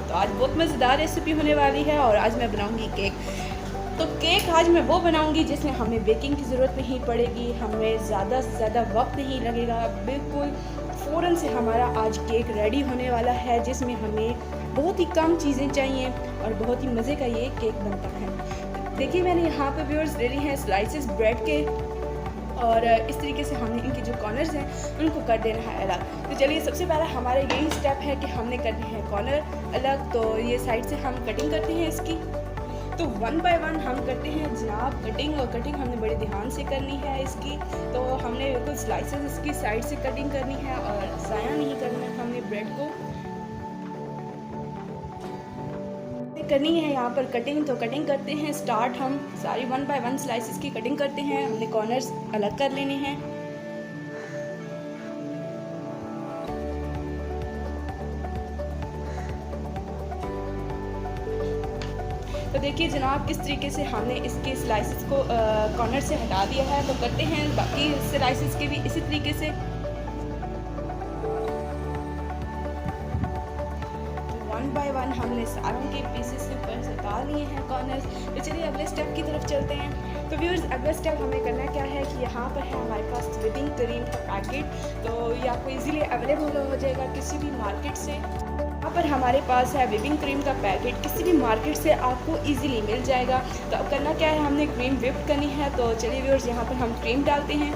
तो आज बहुत मज़ेदार रेसिपी होने वाली है और आज मैं बनाऊंगी केक। तो केक आज मैं वो बनाऊंगी जिसमें हमें बेकिंग की ज़रूरत नहीं पड़ेगी, हमें ज़्यादा से ज़्यादा वक्त नहीं लगेगा, बिल्कुल फ़ौरन से हमारा आज केक रेडी होने वाला है, जिसमें हमें बहुत ही कम चीज़ें चाहिए और बहुत ही मज़े का ये केक बनता है। देखिए मैंने यहाँ पर व्यूअर्स ले ली हैं स्लाइसेस ब्रेड के और इस तरीके से हमने इनके जो कॉर्नर्स हैं उनको कर देना है अलग। तो चलिए सबसे पहला हमारा यही स्टेप है कि हमने करने हैं कॉर्नर अलग। तो ये साइड से हम कटिंग करते हैं इसकी। तो वन बाय वन हम करते हैं जनाब कटिंग, और कटिंग हमने बड़े ध्यान से करनी है इसकी। तो हमने बिल्कुल स्लाइसेस इसकी साइड से कटिंग करनी है और ज़ाया नहीं करना है हमने ब्रेड को करनी है यहाँ पर कटिंग। तो कटिंग करते हैं स्टार्ट, हम सारी वन बाय वन स्लाइसेस की कटिंग करते हैं। हमने कॉर्नर्स अलग कर लेने हैं। तो देखिए जनाब किस तरीके से हमने इसके स्लाइसेस को कॉर्नर से हटा दिया है। तो करते हैं बाकी स्लाइसेस के भी इसी तरीके से। वन बाय वन हमने सारों के पीसेस से ऊपर से उतार लिए हैं कॉर्नर्स। तो चलिए अगले स्टेप की तरफ चलते हैं। तो व्यूअर्स अगला स्टेप हमें करना क्या है कि यहाँ पर है हमारे पास व्हिपिंग क्रीम का पैकेट। तो ये आपको इजीली अवेलेबल हो जाएगा किसी भी मार्केट से। यहाँ पर हमारे पास है व्हिपिंग क्रीम का पैकेट, किसी भी मार्केट से आपको इजीली मिल जाएगा। तो अब करना क्या है, हमने क्रीम व्हिप करनी है। तो चलिए व्यूअर्स यहाँ पर हम क्रीम डालते हैं।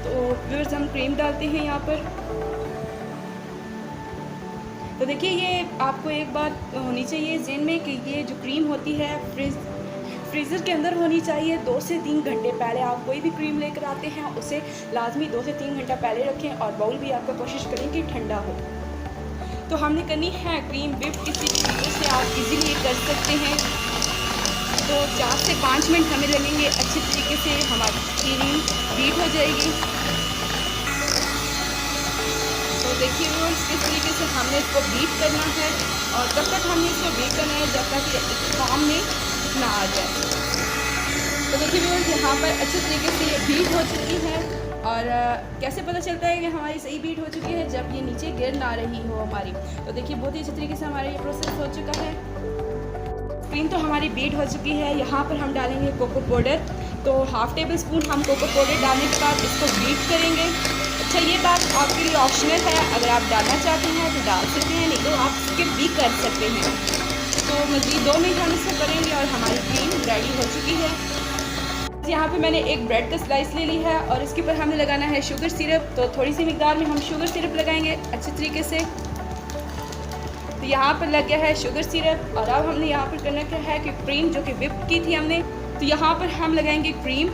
तो व्यूअर्स हम क्रीम डालते हैं यहाँ पर। तो देखिए ये आपको एक बात होनी चाहिए ज़हन में कि ये जो क्रीम होती है फ्रीज़र के अंदर होनी चाहिए। 2 से 3 घंटे पहले आप कोई भी क्रीम लेकर आते हैं उसे लाजमी 2 से 3 घंटा पहले रखें, और बाउल भी आपका कोशिश करें कि ठंडा हो। तो हमने करनी है क्रीम व्हिप, किसी चीज़ों से आप इजीली कर सकते हैं। तो 4 से 5 मिनट हमें लगेंगे, अच्छे तरीके से हमारी क्रीम बीट हो जाएगी। तो देखिए व्यूअर्स किस तरीके से हमने इसको बीट करना है, और तब तक हमने इसको बीट करना है जब तक ये फॉर्म में ना आ जाए। तो देखिए व्यूअर्स यहाँ पर अच्छे तरीके से ये बीट हो चुकी है। और कैसे पता चलता है कि हमारी सही बीट हो चुकी है, जब ये नीचे गिर ना रही हो हमारी। तो देखिए बहुत ही अच्छे तरीके से हमारा ये प्रोसेस हो चुका है। क्रीम तो हमारी बीट हो चुकी है। यहाँ पर हम डालेंगे कोको पाउडर। तो हाफ़ टेबल स्पून हम कोको पाउडर डालने के बाद इसको बीट करेंगे। अच्छा ये बात आपके लिए ऑप्शनल है, अगर आप डालना चाहते हैं तो डाल सकते हैं, नहीं तो आप स्किप भी कर सकते हैं। तो मज़ीद 2 मिनट हम इसको करेंगे और हमारी क्रीम रेडी हो चुकी है। यहाँ पे मैंने एक ब्रेड का स्लाइस ले ली है और इसके ऊपर हमने लगाना है शुगर सिरप। तो थोड़ी सी मिकदार में हम शुगर सिरप लगाएंगे अच्छे तरीके से। तो यहाँ पर लग गया है शुगर सिरप, और अब हमने यहाँ पर करना क्या है कि क्रीम जो कि व्हिप की थी हमने, तो यहाँ पर हम लगाएंगे क्रीम।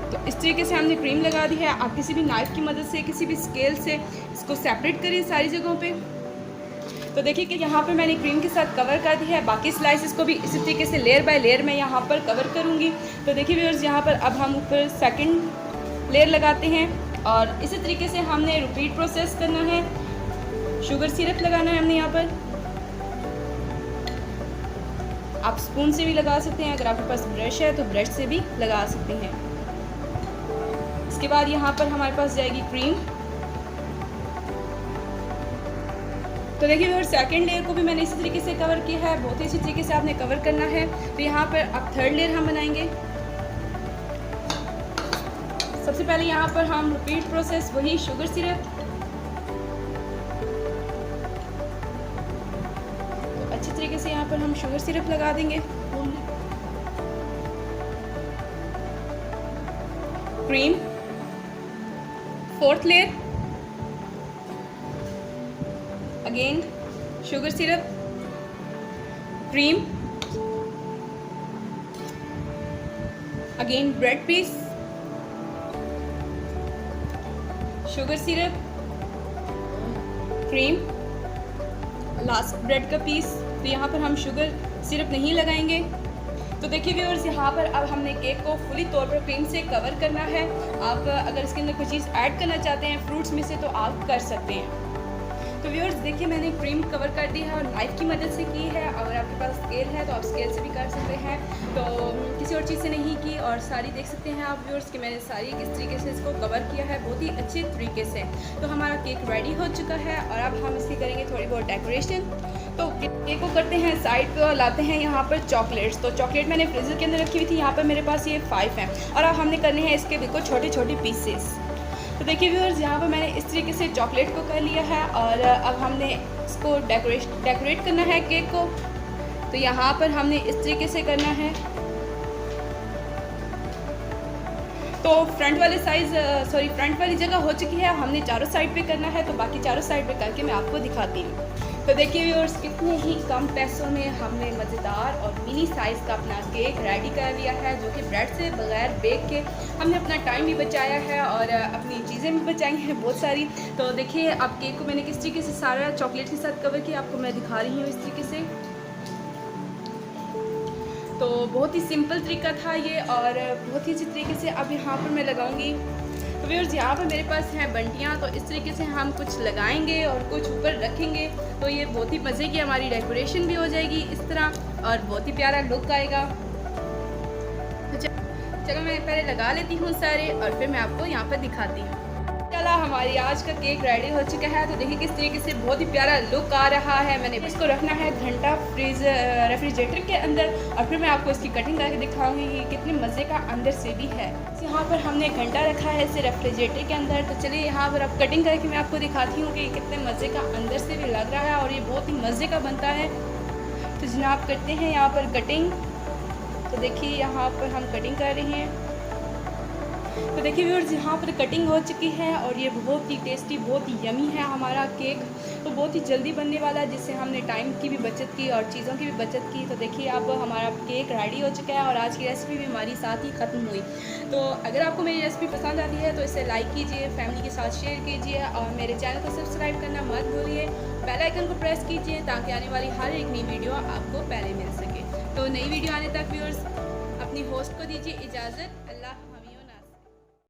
तो इस तरीके से हमने क्रीम लगा दी है। आप किसी भी नाइफ़ की मदद से, किसी भी स्केल से इसको सेपरेट करिए सारी जगहों पे। तो देखिए कि यहाँ पे मैंने क्रीम के साथ कवर कर दी है। बाकी स्लाइसेस को भी इसी तरीके से लेयर बाय लेयर मैं यहाँ पर कवर करूँगी। तो देखिए व्यूअर्स यहाँ पर अब हम ऊपर सेकंड लेयर लगाते हैं, और इसी तरीके से हमने रिपीट प्रोसेस करना है। शुगर सिरप लगाना है हमने यहाँ पर। आप स्पून से भी लगा सकते हैं, अगर आपके पास ब्रश है तो ब्रश से भी लगा सकते हैं। इसके बाद यहाँ पर हमारे पास जाएगी क्रीम। तो देखिए व्यूअर्स सेकंड लेयर को भी मैंने इसी तरीके से कवर किया है। बहुत ही अच्छी तरीके से आपने कवर करना है। तो यहाँ पर अब थर्ड लेयर हम बनाएंगे। सबसे पहले यहाँ पर हम रिपीट प्रोसेस, वही शुगर सिरप। तो अच्छी तरीके से यहाँ पर हम शुगर सिरप लगा देंगे। Cream, fourth layer, again sugar syrup, cream, again bread piece, sugar syrup, cream, last bread का पीस। तो यहाँ पर हम शुगर सिरप नहीं लगाएंगे। तो देखिए व्यूअर्स यहाँ पर अब हमने केक को फुली तौर पर क्रीम से कवर करना है। आप अगर इसके अंदर कोई चीज़ ऐड करना चाहते हैं फ्रूट्स में से तो आप कर सकते हैं। तो व्यूअर्स देखिए मैंने क्रीम कवर कर दी है और नाइफ़ की मदद से की है। अगर आपके पास स्केल है तो आप स्केल से भी कर सकते हैं, तो किसी और चीज़ से नहीं की। और सारी देख सकते हैं आप व्यूअर्स कि मैंने सारी किस तरीके से इसको कवर किया है बहुत ही अच्छे तरीके से। तो हमारा केक रेडी हो चुका है और अब हम इसकी करेंगे थोड़ी बहुत डेकोरेशन। तो केक को करते हैं साइड पे और लाते हैं यहाँ पर चॉकलेट्स। तो चॉकलेट मैंने फ्रीज़र के अंदर रखी हुई थी, यहाँ पर मेरे पास ये 5 हैं और अब हमने करने हैं इसके बिल्कुल छोटे छोटे पीसेस। तो देखिए व्यूअर्स यहाँ पर मैंने इस तरीके से चॉकलेट को कर लिया है और अब हमने इसको डेकोरेट करना है केक को। तो यहाँ पर हमने इस तरीके से करना है। तो फ्रंट वाली जगह हो चुकी है, हमने चारों साइड पे करना है। तो बाकी चारों साइड पे करके मैं आपको दिखाती हूँ। तो देखिए व्यूअर्स कितने ही कम पैसों में हमने मज़ेदार और मिनी साइज़ का अपना केक रेडी कर लिया है, जो कि ब्रेड से बगैर बेक के हमने अपना टाइम भी बचाया है और अपनी चीज़ें भी बचाई हैं बहुत सारी। तो देखिए अब केक को मैंने किस तरीके से सारा चॉकलेट के साथ कवर किया, आपको मैं दिखा रही हूँ इस तरीके से। तो बहुत ही सिंपल तरीका था ये और बहुत ही अच्छी तरीके से अब यहाँ पर मैं लगाऊंगी। तो व्यूअर्स यहाँ पर मेरे पास हैं बंटियाँ, तो इस तरीके से हम कुछ लगाएंगे और कुछ ऊपर रखेंगे। तो ये बहुत ही मज़े की हमारी डेकोरेशन भी हो जाएगी इस तरह और बहुत ही प्यारा लुक आएगा। तो चलो मैं पहले लगा लेती हूँ सारे और फिर मैं आपको यहाँ पर दिखाती हूँ। चला हमारी आज का केक रेडी हो चुका है। तो देखिए किस तरीके से बहुत ही प्यारा लुक आ रहा है। मैंने इसको रखना है घंटा रेफ्रिजरेटर के अंदर और फिर मैं आपको इसकी कटिंग करके दिखाऊंगी कि कितने मज़े का अंदर से भी है। यहाँ पर हमने घंटा रखा है इसे रेफ्रिजरेटर के अंदर। तो चलिए यहाँ पर अब कटिंग करके मैं आपको दिखाती हूँ कि कितने मज़े का अंदर से भी लग रहा है और ये बहुत ही मज़े का बनता है। तो जनाब करते हैं यहाँ पर कटिंग। तो देखिए यहाँ पर हम कटिंग कर रहे हैं। तो देखिए व्यूअर्स यहाँ पर कटिंग हो चुकी है और ये बहुत ही टेस्टी बहुत ही यमी है हमारा केक। तो बहुत ही जल्दी बनने वाला है, जिससे हमने टाइम की भी बचत की और चीज़ों की भी बचत की। तो देखिए अब हमारा केक रेडी हो चुका है और आज की रेसिपी भी हमारी साथ ही ख़त्म हुई। तो अगर आपको मेरी रेसिपी पसंद आती है तो इसे लाइक कीजिए, फैमिली के साथ शेयर कीजिए और मेरे चैनल को सब्सक्राइब करना मत भूलिए। बेल आइकन को प्रेस कीजिए ताकि आने वाली हर एक नई वीडियो आपको पहले मिल सके। तो नई वीडियो आने तक व्यूअर्स अपनी होस्ट को दीजिए इजाज़त।